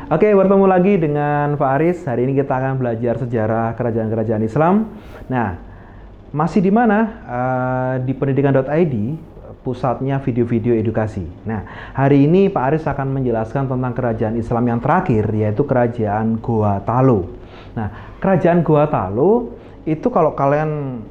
Oke, bertemu lagi dengan Pak Aris. Hari ini kita akan belajar sejarah kerajaan-kerajaan Islam. Nah, masih di mana? Di pendidikan.id, pusatnya video-video edukasi. Nah, hari ini Pak Aris akan menjelaskan tentang kerajaan Islam yang terakhir, yaitu kerajaan Goa Talo. Nah, kerajaan Goa Talo itu kalau kalian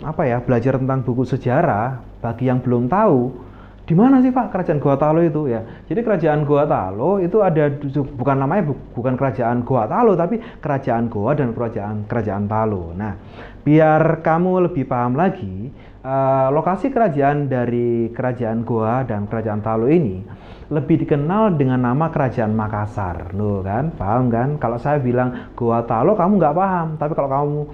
belajar tentang buku sejarah, bagi yang belum tahu, di mana sih Pak kerajaan Goa Talo itu ya? Jadi kerajaan Goa Talo itu ada bukan namanya bukan kerajaan Goa Talo tapi kerajaan Goa dan kerajaan Talo. Nah, biar kamu lebih paham lagi lokasi kerajaan dari kerajaan Goa dan kerajaan Talo ini lebih dikenal dengan nama Kerajaan Makassar. Loh kan, paham kan? Kalau saya bilang Goa Talo kamu nggak paham, tapi kalau kamu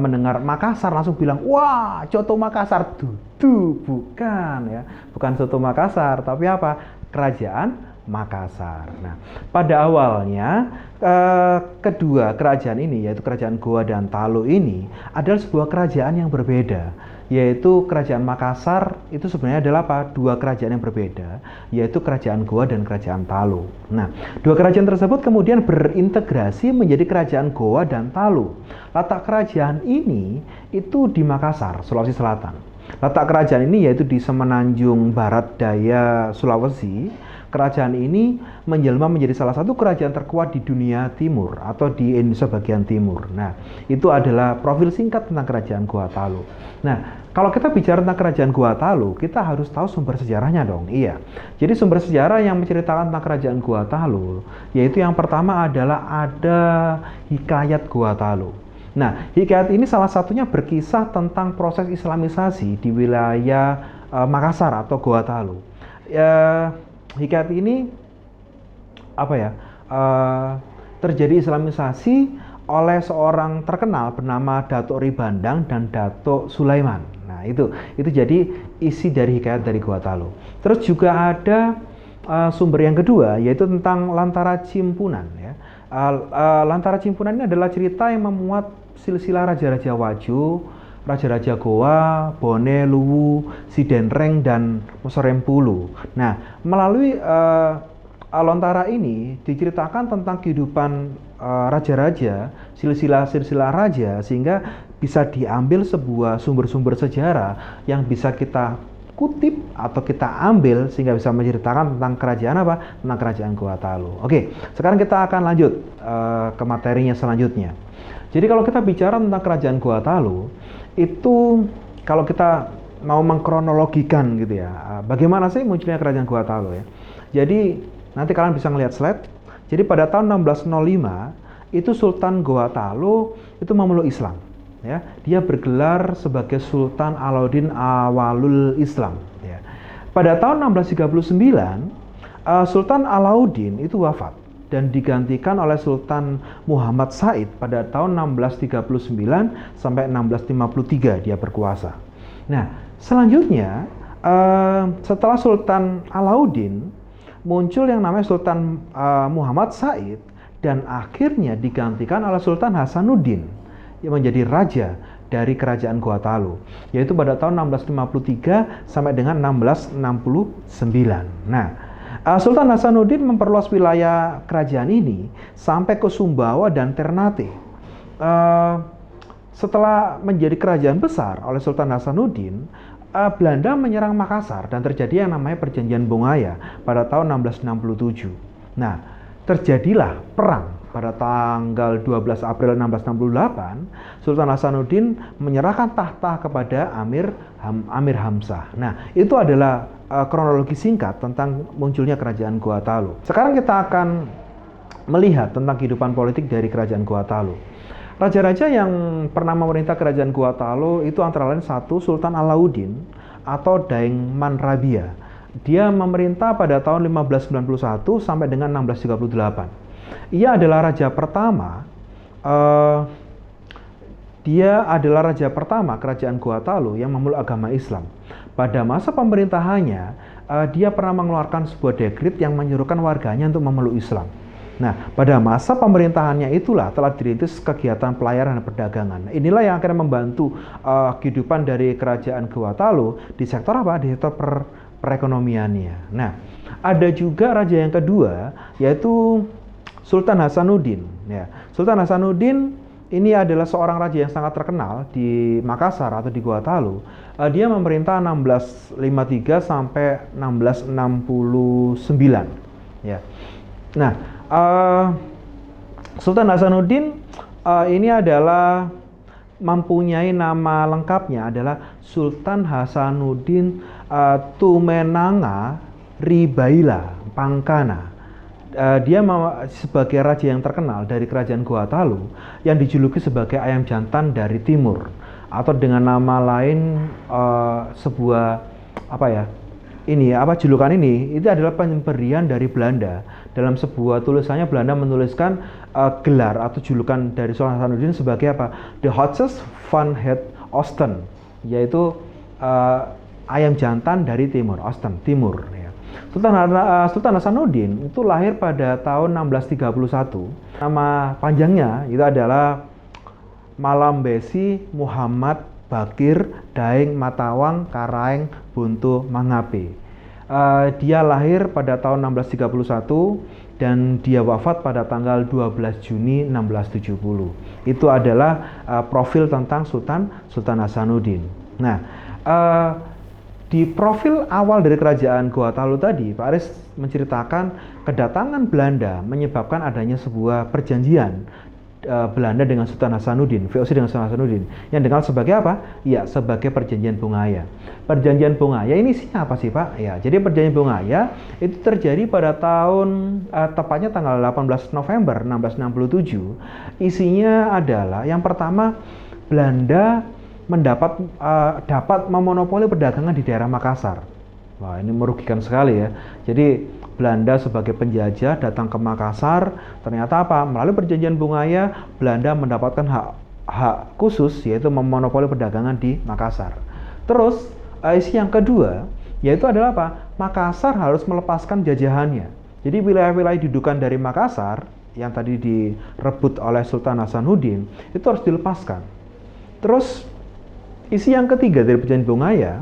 mendengar Makassar langsung bilang, wah, Coto Makassar. Bukan ya, bukan Soto Makassar, tapi apa? Kerajaan Makassar. Nah, pada awalnya kedua kerajaan ini, yaitu kerajaan Goa dan Talo ini adalah sebuah kerajaan yang berbeda, yaitu kerajaan Makassar itu sebenarnya adalah apa? Dua kerajaan yang berbeda, yaitu kerajaan Goa dan kerajaan Talo. Nah, dua kerajaan tersebut kemudian berintegrasi menjadi kerajaan Goa dan Talo. Letak kerajaan ini itu di Makassar, Sulawesi Selatan. Letak kerajaan ini yaitu di Semenanjung Barat Daya, Sulawesi. Kerajaan ini menjelma menjadi salah satu kerajaan terkuat di dunia timur atau di Indonesia bagian timur. Nah, itu adalah profil singkat tentang kerajaan Goa Talo. Nah, kalau kita bicara tentang kerajaan Goa Talo, kita harus tahu sumber sejarahnya dong. Iya. Jadi sumber sejarah yang menceritakan tentang kerajaan Goa Talo, yaitu yang pertama adalah ada Hikayat Goa Talo. Nah, hikayat ini salah satunya berkisah tentang proses Islamisasi di wilayah Makassar atau Goa Talo. Hikayat ini terjadi Islamisasi oleh seorang terkenal bernama Datuk Ribandang dan Datuk Sulaiman. Nah, itu jadi isi dari hikayat dari Goa Talo. Terus juga ada sumber yang kedua, yaitu tentang Lantara Cimpunan ya. Lantara Cimpunan ini adalah cerita yang memuat silsilah Raja-Raja Wajo, Raja-Raja Goa, Bone, Luwu, Sidenreng, dan Mosorempulu. Nah, melalui Lontara ini diceritakan tentang kehidupan raja-raja, silsilah raja, sehingga bisa diambil sebuah sumber-sumber sejarah yang bisa kita kutip atau kita ambil sehingga bisa menceritakan tentang kerajaan apa? Tentang kerajaan Goa Talo. Oke, sekarang kita akan lanjut ke materinya selanjutnya. Jadi kalau kita bicara tentang kerajaan Goa Talo, itu kalau kita mau mengkronologikan gitu ya, bagaimana sih munculnya kerajaan Goa Talo ya. Jadi nanti kalian bisa ngelihat slide. Jadi pada tahun 1605 itu Sultan Goa Talo itu memeluk Islam. Ya, dia bergelar sebagai Sultan Alauddin Awalul Islam. Ya. Pada tahun 1639 Sultan Alauddin itu wafat dan digantikan oleh Sultan Muhammad Said pada tahun 1639 sampai 1653 dia berkuasa. Nah, selanjutnya setelah Sultan Alauddin muncul yang namanya Sultan Muhammad Said dan akhirnya digantikan oleh Sultan Hasanuddin yang menjadi raja dari kerajaan Goa Talo, yaitu pada tahun 1653 sampai dengan 1669. Nah, Sultan Hasanuddin memperluas wilayah kerajaan ini sampai ke Sumbawa dan Ternate. Setelah menjadi kerajaan besar oleh Sultan Hasanuddin, Belanda menyerang Makassar dan terjadi yang namanya Perjanjian Bongaya pada tahun 1667. Nah, terjadilah perang pada tanggal 12 April 1668, Sultan Hasanuddin menyerahkan tahta kepada Amir Hamzah. Nah, itu adalah kronologi singkat tentang munculnya kerajaan Goa Talo. Sekarang kita akan melihat tentang kehidupan politik dari kerajaan Goa Talo. Raja-raja yang pernah memerintah kerajaan Goa Talo itu antara lain satu Sultan Alauddin atau Daeng Manrabia. Dia memerintah pada tahun 1591 sampai dengan 1638. Ia adalah raja pertama. Dia adalah raja pertama kerajaan Goa Talo yang memeluk agama Islam. Pada masa pemerintahannya, dia pernah mengeluarkan sebuah dekrit yang menyuruhkan warganya untuk memeluk Islam. Nah, pada masa pemerintahannya itulah telah dirintis kegiatan pelayaran dan perdagangan. Inilah yang akhirnya membantu kehidupan dari kerajaan Goa Talo di sektor apa? Di sektor perekonomiannya. Nah, ada juga raja yang kedua, yaitu Sultan Hasanuddin. Ya, Sultan Hasanuddin ini adalah seorang raja yang sangat terkenal di Makassar atau di Gua Talu. Dia memerintah 1653 sampai 1669. Ya. Nah, Sultan Hasanuddin ini adalah mempunyai nama lengkapnya adalah Sultan Hasanuddin Tumenanga Ribaila Pangkana. Dia sebagai raja yang terkenal dari kerajaan Gua Talu yang dijuluki sebagai ayam jantan dari timur, atau dengan nama lain sebuah julukan ini itu adalah pemberian dari Belanda. Dalam sebuah tulisannya Belanda menuliskan gelar atau julukan dari Sultan Hasanuddin sebagai apa? The Hotzes van het Oosten, yaitu ayam jantan dari timur, Oosten, timur. Ya. Sultan Hasanuddin itu lahir pada tahun 1631. Nama panjangnya itu adalah Malambesi Muhammad Bakir Daeng Matawang Karaeng Buntu Mangabe. Dia lahir pada tahun 1631 dan dia wafat pada tanggal 12 Juni 1670. Itu adalah profil tentang Sultan Hasanuddin. Nah, di profil awal dari kerajaan Gua Talu tadi, Pak Aris menceritakan kedatangan Belanda menyebabkan adanya sebuah perjanjian Belanda dengan Sultan Hasanuddin, VOC dengan Sultan Hasanuddin, yang dikenal sebagai apa? Ya, sebagai Perjanjian Bungaya. Perjanjian Bungaya ini isinya apa sih, Pak? Ya, jadi Perjanjian Bungaya itu terjadi pada tahun tepatnya tanggal 18 November 1667. Isinya adalah yang pertama, Belanda dapat memonopoli perdagangan di daerah Makassar. Wah, ini merugikan sekali ya. Jadi Belanda sebagai penjajah datang ke Makassar, ternyata apa? Melalui perjanjian Bungaya, Belanda mendapatkan hak khusus, yaitu memonopoli perdagangan di Makassar. Terus, isi yang kedua, yaitu adalah apa? Makassar harus melepaskan jajahannya. Jadi wilayah-wilayah dudukan dari Makassar yang tadi direbut oleh Sultan Hasanuddin itu harus dilepaskan. Terus, isi yang ketiga dari perjanjian Bungaya,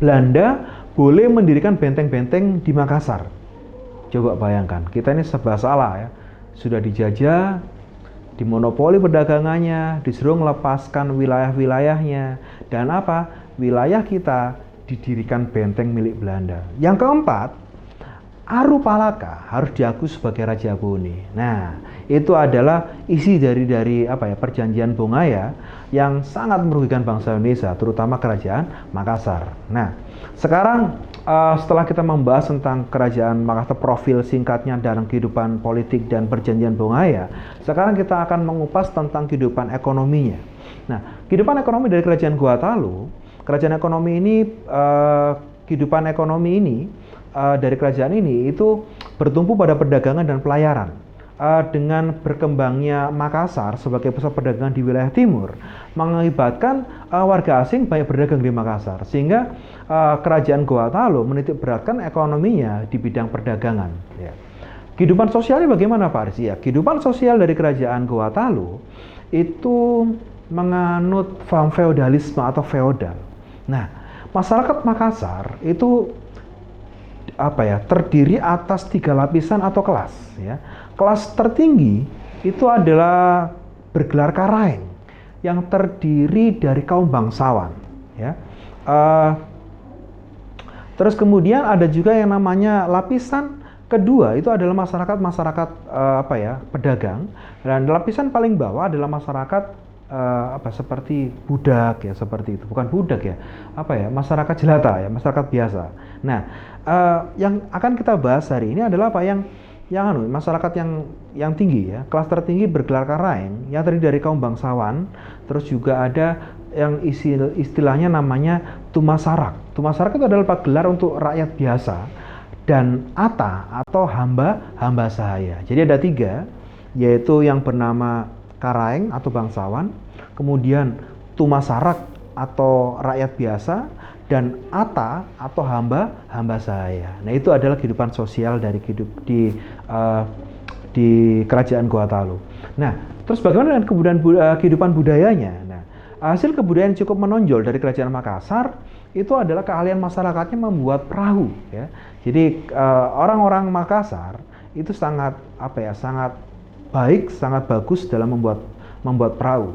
Belanda boleh mendirikan benteng-benteng di Makassar. Coba bayangkan, kita ini serba salah ya. Sudah dijajah, dimonopoli perdagangannya, disuruh melepaskan wilayah-wilayahnya, dan apa? Wilayah kita didirikan benteng milik Belanda. Yang keempat, Aru Palaka harus diakui sebagai Raja Bone. Nah, itu adalah isi dari perjanjian Bungaya yang sangat merugikan bangsa Indonesia, terutama kerajaan Makassar. Nah, sekarang setelah kita membahas tentang kerajaan Makassar, profil singkatnya dalam kehidupan politik dan perjanjian Bungaya, sekarang kita akan mengupas tentang kehidupan ekonominya. Nah, kehidupan ekonomi dari kerajaan Gua Talu, kehidupan ekonomi ini dari kerajaan ini itu bertumpu pada perdagangan dan pelayaran. Dengan berkembangnya Makassar sebagai pusat perdagangan di wilayah timur mengakibatkan warga asing banyak berdagang di Makassar, sehingga kerajaan Gua Talu menitik beratkan ekonominya di bidang perdagangan. Ya. Kehidupan sosialnya bagaimana, Pak Aris? Ya, kehidupan sosial dari kerajaan Gua Talu itu menganut feodalisme atau feodal. Nah, masyarakat Makassar itu terdiri atas 3 lapisan atau kelas. Ya. Kelas tertinggi itu adalah bergelar Karaeng yang terdiri dari kaum bangsawan. Ya. Terus kemudian ada juga yang namanya lapisan kedua, itu adalah masyarakat pedagang, dan lapisan paling bawah adalah masyarakat seperti budak ya, seperti itu. Bukan budak ya, masyarakat jelata ya, masyarakat biasa. Nah, yang akan kita bahas hari ini adalah masyarakat yang tinggi ya, kelas tertinggi bergelar Karaeng yang terdiri dari kaum bangsawan. Terus juga ada yang istilahnya namanya tumasarak. Tumasarak itu adalah gelar untuk rakyat biasa, dan ata atau hamba sahaya. Jadi ada 3, yaitu yang bernama Karaeng atau bangsawan, kemudian tumasarak atau rakyat biasa, dan ata atau hamba sahaya. Nah, itu adalah kehidupan sosial dari di kerajaan Gua Talu. Nah, terus bagaimana dengan kehidupan budayanya? Nah, hasil kebudayaan cukup menonjol dari kerajaan Makassar itu adalah keahlian masyarakatnya membuat perahu. Ya. Jadi orang-orang Makassar itu sangat sangat baik, sangat bagus dalam membuat perahu.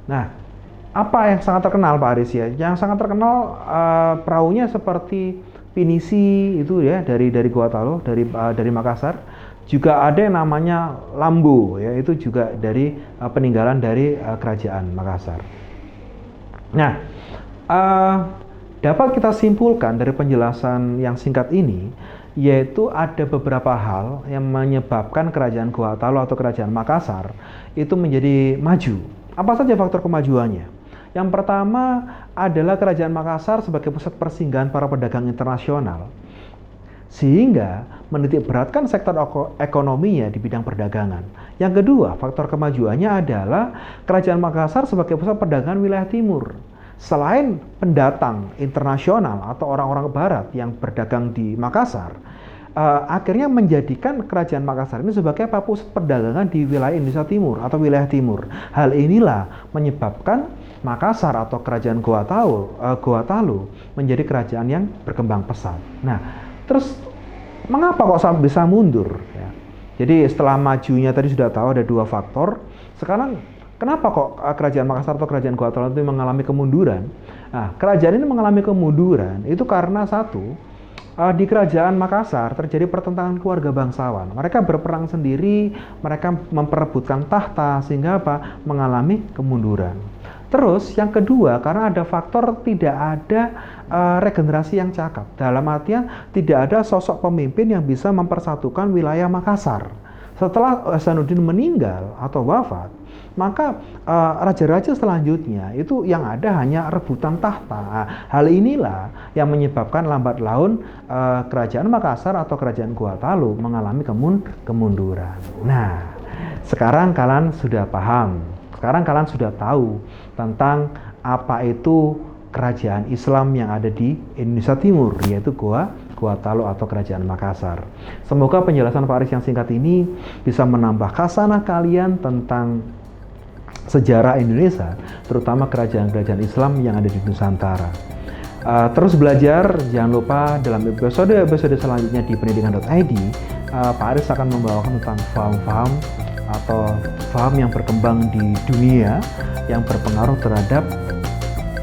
Nah, apa yang sangat terkenal Pak Aris ya? Yang sangat terkenal perahunya seperti Pinisi itu ya, dari Gua Talo, dari Makassar. Juga ada yang namanya Lambo ya, itu juga dari peninggalan dari kerajaan Makassar. Nah, dapat kita simpulkan dari penjelasan yang singkat ini, yaitu ada beberapa hal yang menyebabkan kerajaan Gua Talo atau kerajaan Makassar itu menjadi maju. Apa saja faktor kemajuannya? Yang pertama adalah kerajaan Makassar sebagai pusat persinggahan para pedagang internasional, sehingga menitik beratkan sektor ekonominya di bidang perdagangan. Yang kedua, faktor kemajuannya adalah kerajaan Makassar sebagai pusat perdagangan wilayah timur. Selain pendatang internasional atau orang-orang barat yang berdagang di Makassar, akhirnya menjadikan kerajaan Makassar ini sebagai pusat perdagangan di wilayah Indonesia Timur atau wilayah timur. Hal inilah menyebabkan Makassar atau kerajaan Gua Talo menjadi kerajaan yang berkembang pesat. Nah, terus mengapa kok bisa mundur? Ya. Jadi setelah majunya tadi sudah tahu ada dua faktor. Sekarang kenapa kok kerajaan Makassar atau kerajaan Gua Talo itu mengalami kemunduran? Nah, kerajaan ini mengalami kemunduran itu karena satu, di kerajaan Makassar terjadi pertentangan keluarga bangsawan. Mereka berperang sendiri, mereka memperebutkan tahta sehingga mengalami kemunduran. Terus yang kedua, karena ada faktor tidak ada regenerasi yang cakap. Dalam artian tidak ada sosok pemimpin yang bisa mempersatukan wilayah Makassar. Setelah Hasanuddin meninggal atau wafat, maka raja-raja selanjutnya itu yang ada hanya rebutan tahta. Hal inilah yang menyebabkan lambat laun kerajaan Makassar atau kerajaan Gua Talo mengalami kemunduran. Nah, sekarang kalian sudah paham. Sekarang kalian sudah tahu tentang apa itu kerajaan Islam yang ada di Indonesia Timur, yaitu Gua Talo atau kerajaan Makassar. Semoga penjelasan Pak Aris yang singkat ini bisa menambah khasanah kalian tentang sejarah Indonesia, terutama kerajaan-kerajaan Islam yang ada di Nusantara. Terus belajar, jangan lupa dalam episode selanjutnya di pendidikan.id, Pak Aris akan membawakan tentang faham-faham atau faham yang berkembang di dunia yang berpengaruh terhadap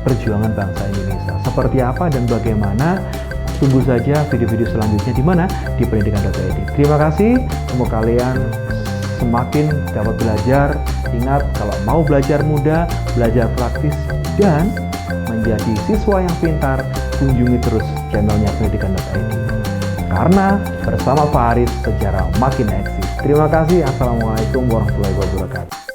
perjuangan bangsa Indonesia. Seperti apa dan bagaimana? Tunggu saja video-video selanjutnya di mana? Di pendidikan.id. Terima kasih, semoga kalian semakin dapat belajar. Ingat, kalau mau belajar mudah, belajar praktis, dan menjadi siswa yang pintar, kunjungi terus channelnya pendidikan.id. Karena bersama Pak Aris, sejarah makin eksis. Terima kasih. Assalamualaikum warahmatullahi wabarakatuh.